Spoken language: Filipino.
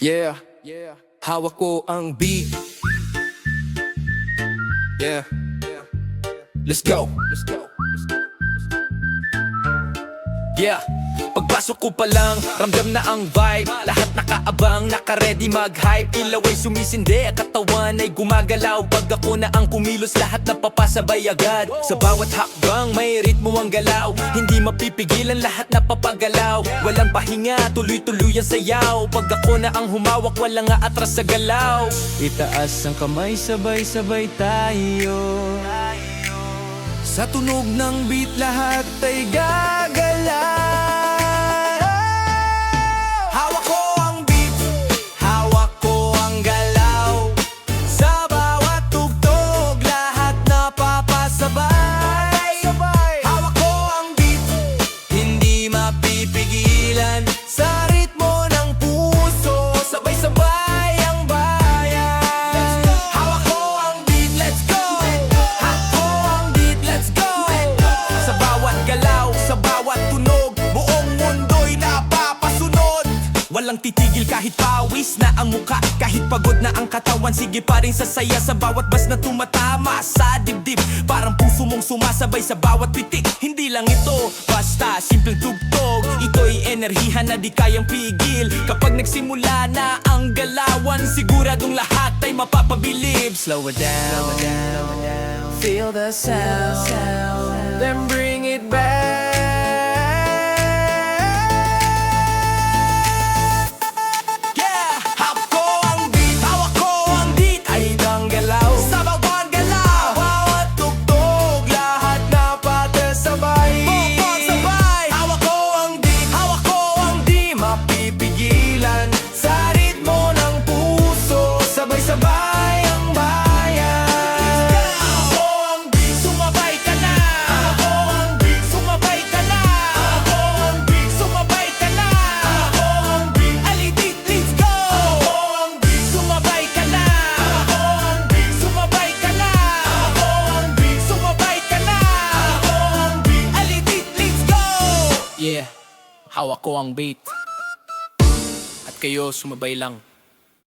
Yeah, hawak ko ang beat. Yeah, let's go. Yeah, pagpasok ko pa lang, ramdam na ang vibe. Lahat nakaabang, naka-ready mag-hype. Ilaw ay sumisindi, katawan ay gumagalaw. Pag ako na ang kumilos, lahat napapasabay agad. Sa bawat hakbang, may ritmo ang galaw. Hindi mapipigilan, lahat napapagalaw. Walang pahinga, tuloy-tuloy ang sayaw. Pag ako na ang humawak, walang aatras sa galaw. Itaas ang kamay, sabay-sabay tayo. Sa tunog ng beat, lahat ay gagalaw. Hawak ko ang beat, hawak ko ang galaw. Sa bawat tugtog, lahat napapasabay. Hawak ko ang beat, hindi mapipigilan. Sa ritmo ng puso, sabay-sabay ang bayan. Hawak ko ang beat, let's go. Hawak ko ang beat, let's go. Sa bawat galaw, sa bawat tunog, buong mundo'y napapasunod. Walang titigil kahit pawis na ang muka, kahit pagod na ang katawan, sige pa rin sasaya sa bawat bas na tumatama sa dibdib. Parang puso mong sumasabay sa bawat pitik. Hindi lang ito basta simpleng tugtog, ito'y enerhihan na di kayang pigil. Kapag nagsimula na ang galawan, siguradong lahat ay mapapabilib. Slow it down, feel the sound, then bring it back. Sabay ang bayan. Ako ang beat, sumabay ka na. Ako ang beat, sumabay ka na. Ako ang beat, sumabay ka na. Ako ang beat, alitit, let's go. Ako ang beat, sumabay ka na. Ako ang beat, sumabay ka na. Ako ang beat, sumabay ka na. Ako ang beat, alitit, let's go. Yeah, hawak ko ang beat at kayo sumabay lang.